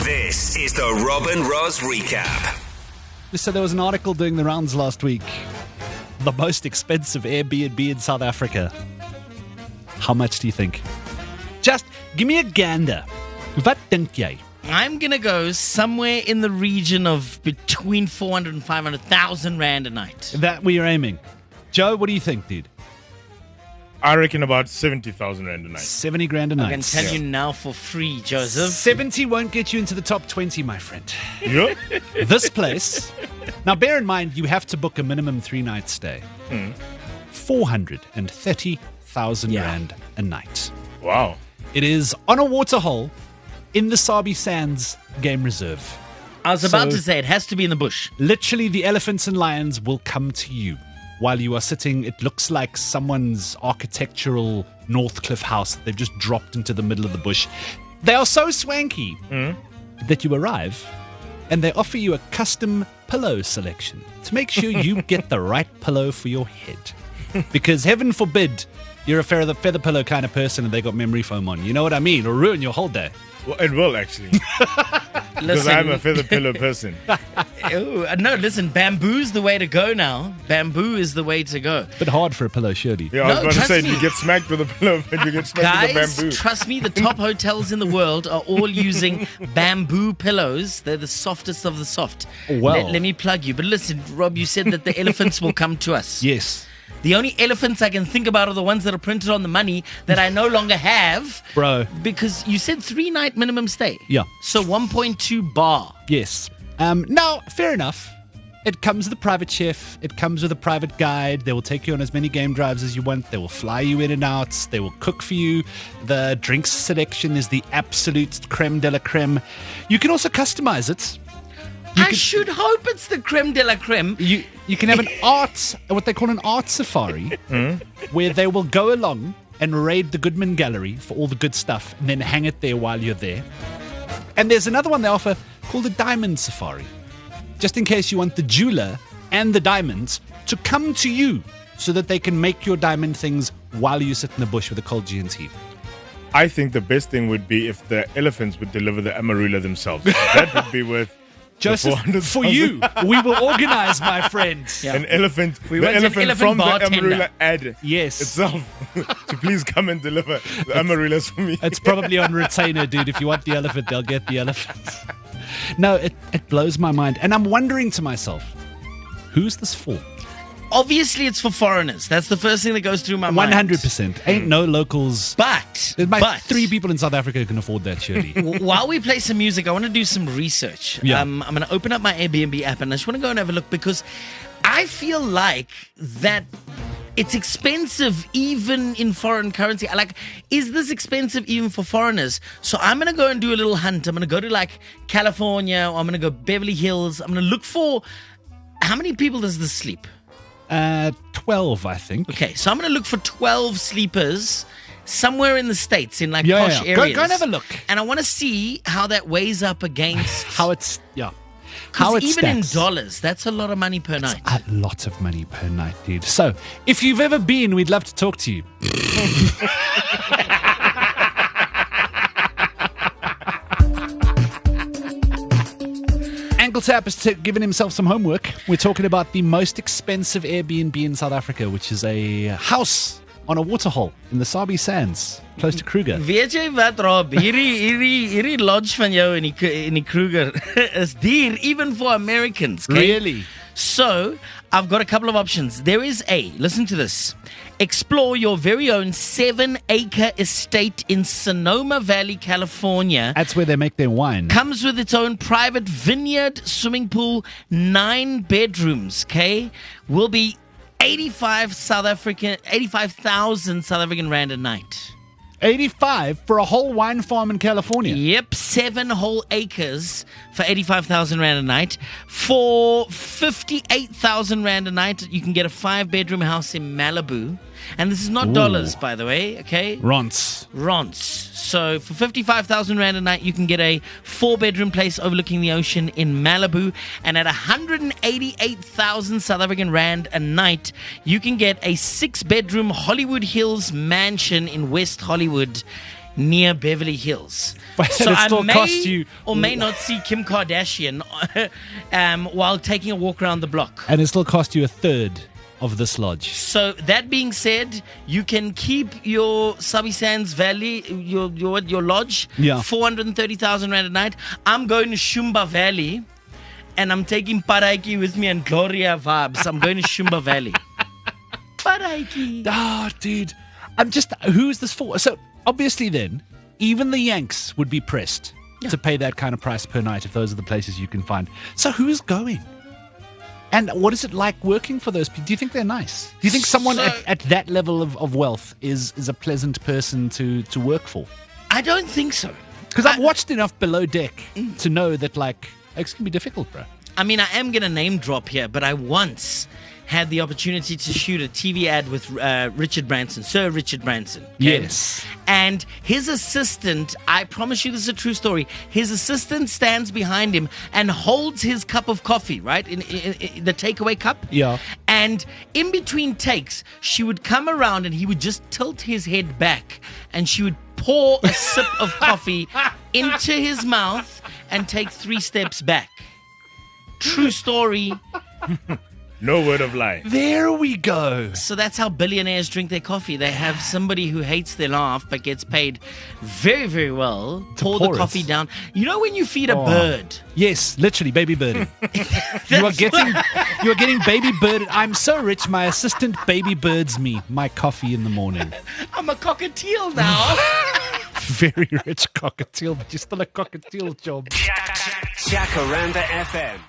This is the Rob and Roz recap. So there was an article doing the rounds last week. The most expensive Airbnb in South Africa. How much do you think? Just give me a gander. Wat dink jy? I'm going to go somewhere in the region of between 400 and 500,000 Rand a night. That where you're aiming. Joe, what do you think, dude? I reckon about 70,000 Rand a night. 70 grand a night. I can tell you now for free, Joseph. 70 won't get you into the top 20, my friend. Yeah? This place, now bear in mind, you have to book a minimum 3-night stay. 430,000 Rand a night. Wow. It is on a waterhole in the Sabi Sands Game Reserve. I was about So- to say it has to be in the bush. Literally, the elephants and lions will come to you while you are sitting. It looks like someone's architectural Northcliffe house that they've just dropped into the middle of the bush. They are so swanky that you arrive and they offer you a custom pillow selection to make sure you get the right pillow for your head. Because heaven forbid you're a feather pillow kind of person and they got memory foam on. You know what I mean? It'll ruin your whole day. Well, it will actually. Because I'm a feather pillow person. No, listen, bamboo's the way to go now. Bamboo is the way to go. Bit hard for a pillow, surely. Yeah, I No, was about to trust say, me. you get smacked with a pillow, but you get smacked with a Guys, bamboo. trust me, the top hotels in the world are all using bamboo pillows. They're the softest of the soft. Well. Let me plug you. But listen, Rob, you said that the elephants will come to us. Yes. The only elephants I can think about are the ones that are printed on the money that I no longer have. Bro. Because you said 3-night minimum stay. Yeah. So 1.2 bar. Yes. Now, fair enough. It comes with a private chef. It comes with a private guide. They will take you on as many game drives as you want. They will fly you in and out. They will cook for you. The drinks selection is the absolute creme de la creme. You can also customize it. I should hope it's the creme de la creme. You can have an what they call an art safari, where they will go along and raid the Goodman Gallery for all the good stuff and then hang it there while you're there. And there's another one they offer called a diamond safari, just in case you want the jeweler and the diamonds to come to you so that they can make your diamond things while you sit in the bush with a cold G&T. I think the best thing would be if the elephants would deliver the amarula themselves. That would be worth Joseph, the for you, we will organize, my friend. Yeah. an elephant. We the want an elephant elephant from the bartender. amarula ad Yes. itself to please come and deliver the amarulas for me. It's probably on retainer, dude. If you want the elephant, they'll get the elephant. No, it blows my mind. And I'm wondering to myself, who's this for? Obviously, it's for foreigners. That's the first thing that goes through my mind. 100%. Ain't no locals. But, There's about but 3 people in South Africa who can afford that, surely. while we play some music, I want to do some research. Yeah. I'm going to open up my Airbnb app and I just want to go and have a look because I feel like that it's expensive even in foreign currency. Like, is this expensive even for foreigners? So I'm going to go and do a little hunt. I'm going to go to like California or I'm going to go Beverly Hills. I'm going to look for how many people does this sleep? 12, I think. Okay, so I'm going to look for 12 sleepers somewhere in the States, in like Yeah, posh yeah. Go areas. and have a look. And I want to see how that weighs up against... How it's, yeah. How Because it even in stacks. dollars, that's a lot of money per night. A lot of money per night, dude. So, if you've ever been, we'd love to talk to you. Ankle Tap has given himself some homework. We're talking about the most expensive Airbnb in South Africa, which is a house on a waterhole in the Sabi Sands, close to Kruger. Weet jy wat, Rob? Hierdie lodge van jou in die Kruger is duur, even for Americans. Okay? Really? So, I've got a couple of options. There is listen to this. Explore your very own 7-acre estate in Sonoma Valley, California. That's where they make their wine. Comes with its own private vineyard, swimming pool, 9 bedrooms, okay? Will be 85,000 South African Rand a night. 85 for a whole wine farm in California. Yep, 7 whole acres for 85,000 Rand a night. For 58,000 Rand a night, you can get a 5-bedroom house in Malibu. And this is not dollars, by the way, okay? Rants. So for 55,000 Rand a night, you can get a 4-bedroom place overlooking the ocean in Malibu. And at 188,000 South African Rand a night, you can get a 6-bedroom Hollywood Hills mansion in West Hollywood near Beverly Hills. But So it I still may costs you- or may not see Kim Kardashian while taking a walk around the block. And it still cost you a third of this lodge. So that being said, you can keep your Subby Sands Valley, your lodge, Yeah. 430,000 rand a night. I'm going to Shumba Valley, and I'm taking Paraiki with me and Gloria vibes. I'm going to Shumba Valley. Paraiki. Oh, dude. Who is this for? So, obviously, then, even the Yanks would be pressed to pay that kind of price per night if those are the places you can find. So, who is going? And what is it like working for those people? Do you think they're nice? Do you think someone at that level of wealth is a pleasant person to work for? I don't think so. Because I've watched enough Below Deck to know that, like, it can be difficult, bro. I mean, I am going to name drop here, but I once had the opportunity to shoot a TV ad with Richard Branson, Sir Richard Branson. Okay? Yes. And his assistant, I promise you this is a true story, his assistant stands behind him and holds his cup of coffee, right? In the takeaway cup. Yeah. And in between takes, she would come around and he would just tilt his head back and she would pour a sip of coffee into his mouth and take 3 steps back. True story. No word of lie. There we go. So that's how billionaires drink their coffee. They have somebody who hates their laugh but gets paid very, very well. Pour the pour it. coffee down. You know when you feed a bird? Yes, literally, baby birding. you are getting baby birded. I'm so rich, my assistant baby birds me my coffee in the morning. I'm a cockatiel now. Very rich cockatiel, but you're still a cockatiel job. Jacaranda FM.